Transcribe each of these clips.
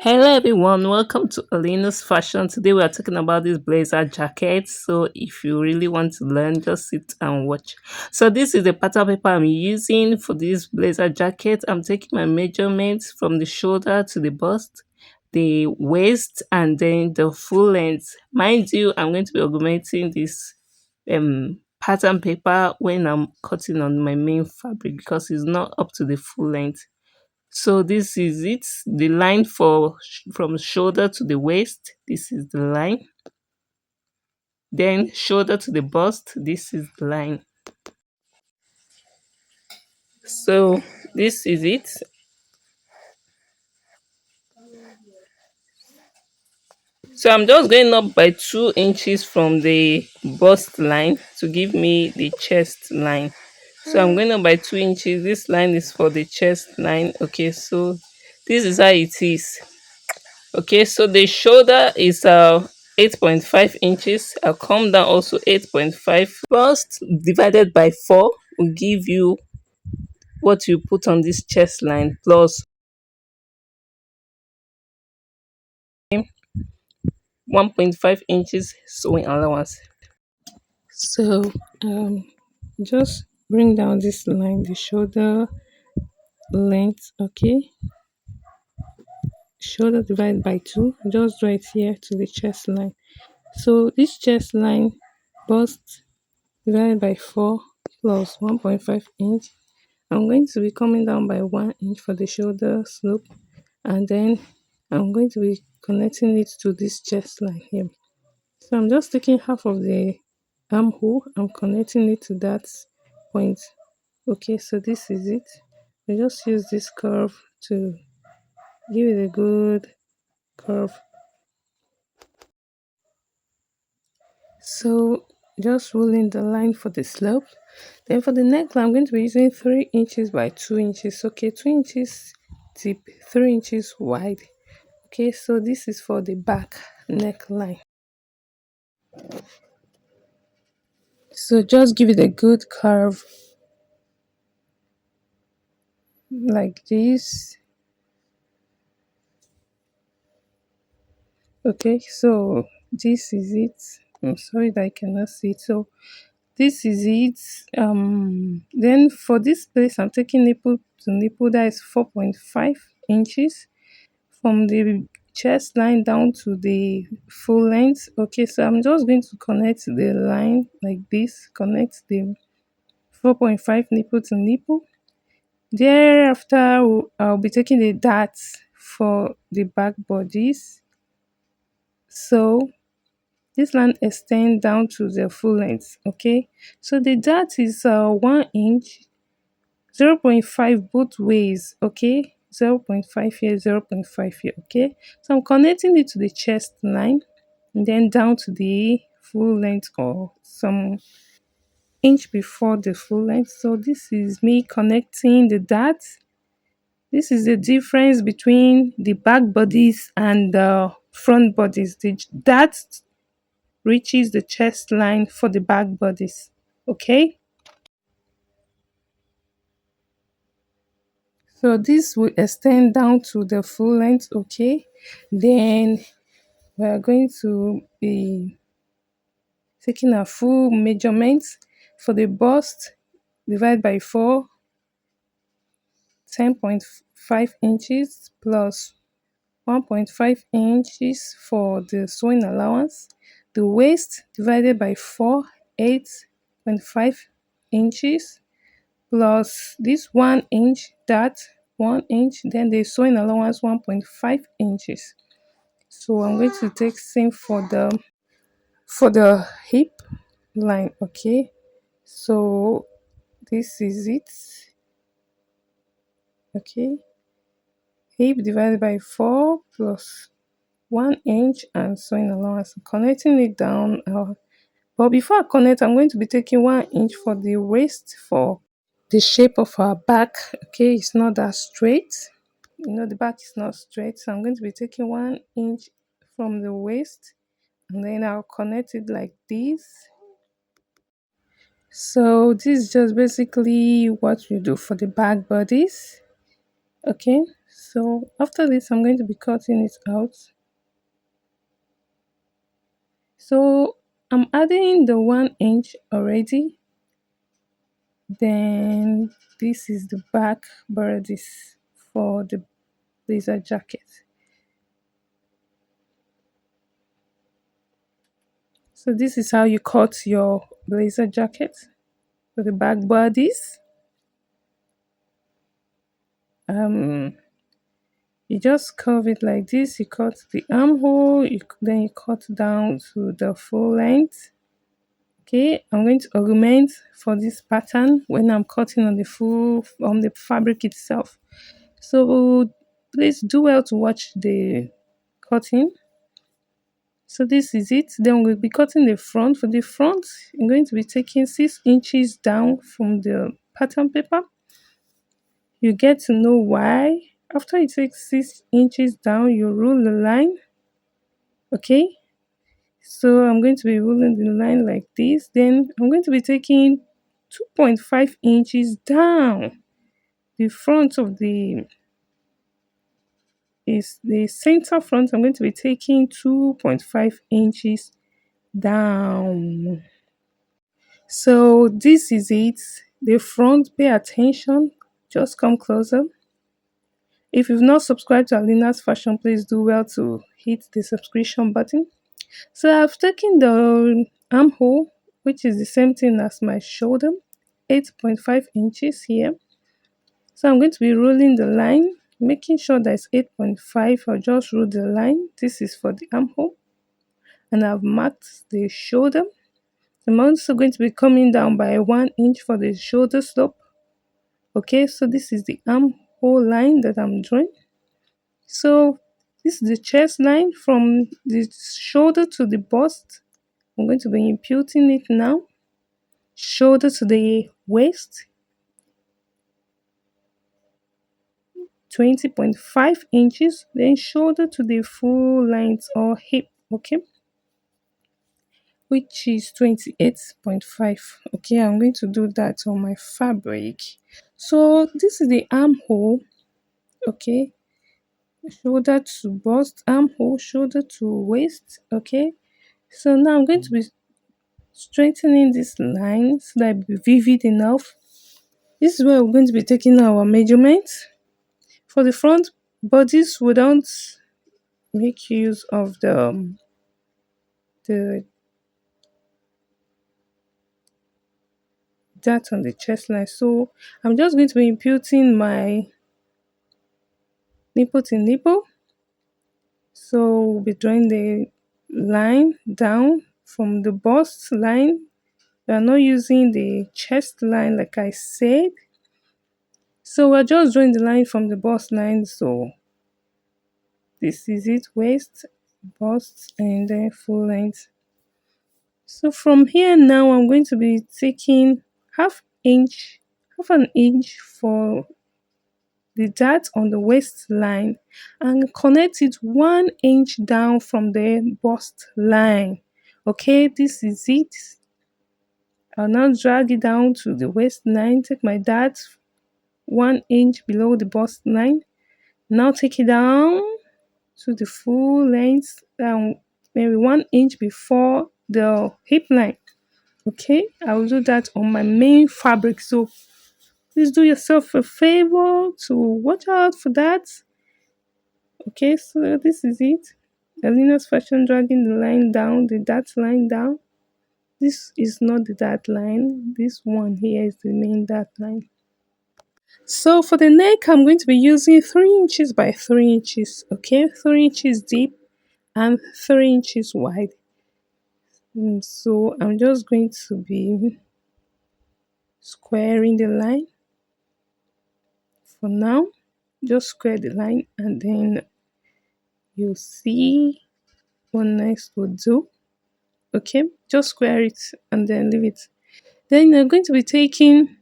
Hello everyone, welcome to Alina's Fashion. Today we are talking about this blazer jacket. So if you really want to learn, just sit and watch. So this is the pattern paper I'm using for this blazer jacket. I'm taking my measurements from the shoulder to the bust, the waist, and then the full length. Mind you, I'm going to be augmenting this pattern paper when I'm cutting on my main fabric because it's not up to the full length. So this is it. The line for from shoulder to the waist. This is the line. Then shoulder to the bust. This is the line. So this is it. So I'm just going up by 2 inches from the bust line to give me the chest line. So I'm going up by 2 inches. This line is for the chest line. Okay, so this is how it is. Okay, so the shoulder is 8.5 inches. I'll come down also 8.5. First divided by 4 will give you what you put on this chest line plus 1.5 inches sewing allowance. So just bring down this line, the shoulder length. Okay, shoulder divided by 2, just draw it here to the chest line. So this chest line bust divided by 4 plus 1.5 inch. I'm going to be coming down by 1 inch for the shoulder slope, and then I'm going to be connecting it to this chest line here. So I'm just taking half of the armhole, I'm connecting it to that point. Okay, so this is it. I just use this curve to give it a good curve. So just rolling the line for the slope. Then for the neckline, I'm going to be using 3 inches by 2 inches. Okay, 2 inches deep, 3 inches wide. Okay, so this is for the back neckline. So just give it a good curve like this. Okay, so this is it. I'm sorry that I cannot see it. So this is it. Then for this place, I'm taking nipple to nipple, that is 4.5 inches from the chest line down to the full length. Okay, so I'm just going to connect the line like this, connect the 4.5 nipple to nipple. Thereafter, I'll be taking the darts for the back bodies. So this line extend down to the full length. Okay, so the dart is 1 inch, 0.5 both ways. Okay, 0.5 here, 0.5 here. Okay, so I'm connecting it to the chest line and then down to the full length or some inch before the full length. So this is me connecting the dart. This is the difference between the back bodies and the front bodies. The dart reaches the chest line for the back bodies. Okay, so this will extend down to the full length. Okay, then we are going to be taking a full measurement for the bust. Divide by 4, 10.5 inches plus 1.5 inches for the sewing allowance. The waist divided by 4, 8.5 inches plus this 1 inch, that 1 inch, then the sewing allowance 1.5 inches. So I'm going to take same for the hip line. Okay, so this is it. Okay, hip divided by 4 plus 1 inch and sewing allowance, connecting it down. But before I connect, I'm going to be taking 1 inch for the waist for the shape of our back. Okay, it's not that straight. The back is not straight, so I'm going to be taking 1 inch from the waist and then I'll connect it like this. So this is just basically what you do for the back bodies. Okay, So after this, I'm going to be cutting it out. So I'm adding the 1 inch already. Then this is the back bodice for the blazer jacket. So this is how you cut your blazer jacket for the back bodies. Um, you just curve it like this. You cut the armhole. Then you cut down to the full length. Okay, I'm going to augment for this pattern when I'm cutting on the full on the fabric itself. So please do well to watch the cutting. So this is it. Then we'll be cutting the front. For the front, I'm going to be taking 6 inches down from the pattern paper. You get to know why. After you take 6 inches down, you rule the line. Okay. So I'm going to be ruling the line like this. Then I'm going to be taking 2.5 inches down. The front of the is the center front. I'm going to be taking 2.5 inches down. So this is it. The front, pay attention. Just come closer. If you've not subscribed to Alina's Fashion, please do well to hit the subscription button. So I've taken the armhole, which is the same thing as my shoulder, 8.5 inches here. So I'm going to be rolling the line, making sure that it's 8.5. I'll just roll the line. This is for the armhole. And I've marked the shoulder. I'm also going to be coming down by 1 inch for the shoulder slope. Okay, so this is the armhole line that I'm drawing. So this is the chest line from the shoulder to the bust. I'm going to be imputing it now. Shoulder to the waist, 20.5 inches. Then shoulder to the full length or hip, okay, which is 28.5. Okay, I'm going to do that on my fabric. So this is the armhole, okay, shoulder to bust, armhole, shoulder to waist, okay. So now I'm going to be strengthening this line so that it be vivid enough. This is where we're going to be taking our measurements. For the front bodies, we don't make use of the that on the chest line. So I'm just going to be imputing my nipple to nipple. So we'll be drawing the line down from the bust line. We are not using the chest line like I said. So we're just drawing the line from the bust line. So this is it, waist, bust, and then full length. So from here now, I'm going to be taking half an inch for the dart on the waistline and connect it 1 inch down from the bust line. Okay, this is it. I'll now drag it down to the waistline, take my dart 1 inch below the bust line. Now take it down to the full length, down maybe 1 inch before the hip line. Okay, I will do that on my main fabric. So please do yourself a favor to watch out for that. Okay, so this is it. Alina's fashion dragging the line down, the dart line down. This is not the dart line. This one here is the main dart line. So for the neck, I'm going to be using 3 inches by 3 inches. Okay, 3 inches deep and 3 inches wide. So I'm just going to be squaring the line for now. Just square the line and then you'll see what next will do. Okay, just square it and then leave it. Then I'm going to be taking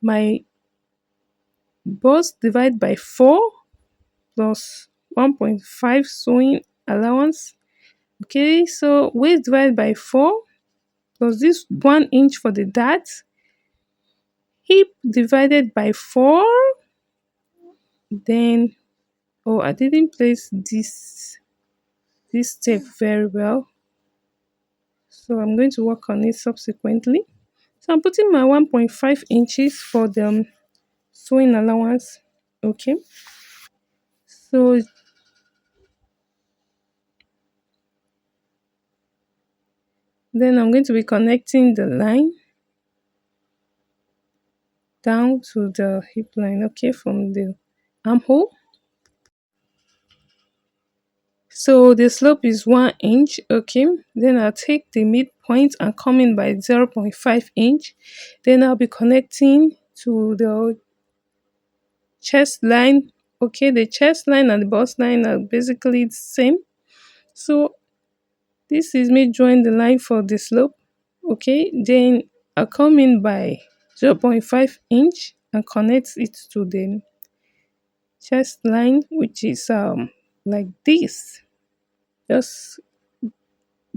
my bust divide by 4 plus 1.5 sewing allowance. Okay, so waist divide by 4 plus this 1 inch for the dart, hip divided by 4 Then, oh, I didn't place this tape very well, so I'm going to work on it subsequently. So I'm putting my 1.5 inches for the sewing allowance. Okay, so then I'm going to be connecting the line down to the hip line, okay, from the armhole. So the slope is 1 inch, okay. Then I'll take the midpoint and come in by 0.5 inch. Then I'll be connecting to the chest line. Okay, the chest line and the bust line are basically the same. So this is me drawing the line for the slope. Okay, then I'll come in by 0.5 inch and connect it to the chest line, which is like this. Just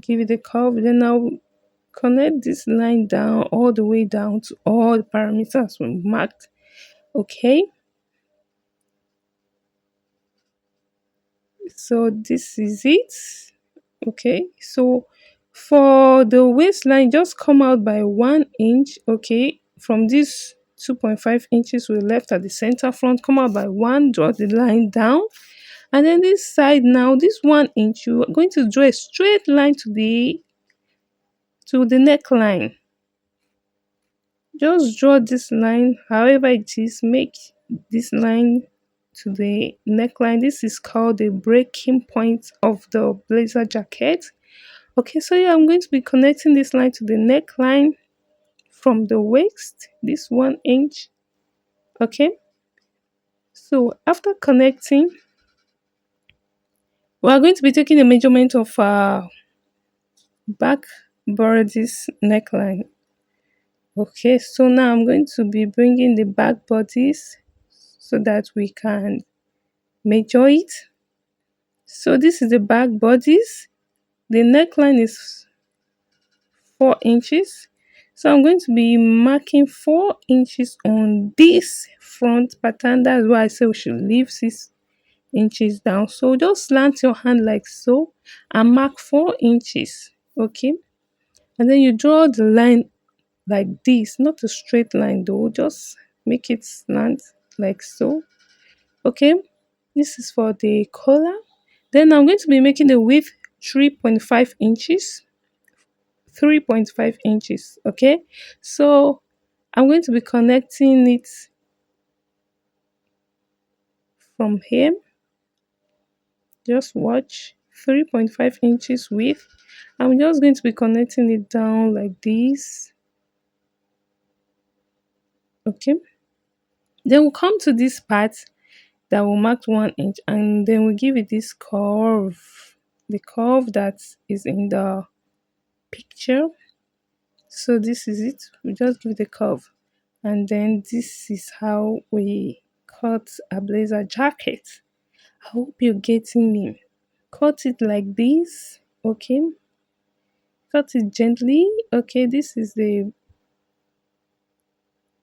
give it a curve. Then I'll connect this line down all the way down to all the parameters we marked. Okay, so this is it. Okay, so for the waistline, just come out by 1 inch. Okay, from this 2.5 inches we left at the center front, come out by one, draw the line down. And then this side now, this 1 inch, you are going to draw a straight line to the neckline. Just draw this line however it is, make this line to the neckline. This is called the breaking point of the blazer jacket. Okay, so yeah, I'm going to be connecting this line to the neckline from the waist, this 1 inch. Okay, so after connecting, we are going to be taking a measurement of back bodice neckline. Okay, so now I'm going to be bringing the back bodice so that we can measure it. So this is the back bodice. The neckline is 4 inches. So I'm going to be marking 4 inches on this front pattern. That's why I say we should leave 6 inches down. So just slant your hand like so and mark 4 inches. Okay. And then you draw the line like this, not a straight line though, just make it slant like so. Okay. This is for the collar. Then I'm going to be making the width 3.5 inches. 3.5 inches. Okay. So I'm going to be connecting it from here. Just watch 3.5 inches width. I'm just going to be connecting it down like this. Okay. Then we'll come to this part that will mark 1 inch and then we'll give it this curve. The curve that is in the picture. So this is it. We just give it a curve. And then this is how we cut a blazer jacket. I hope you're getting me. Cut it like this. Okay. Cut it gently. Okay, this is the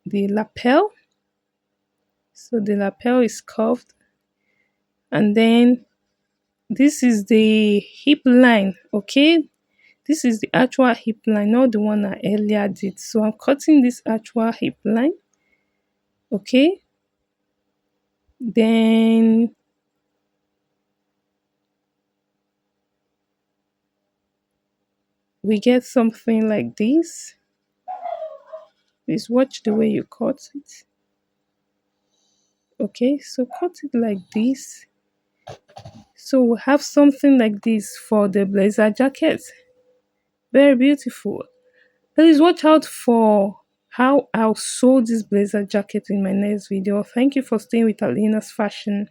lapel. So the lapel is curved. And then this is the hip line. Okay. This is the actual hip line, not the one I earlier did. So I'm cutting this actual hip line. Okay. Then we get something like this. Please watch the way you cut it. Okay, so cut it like this. So we have something like this for the blazer jacket. Very beautiful. Please watch out for how I'll sew this blazer jacket in my next video. Thank you for staying with Alina's Fashion.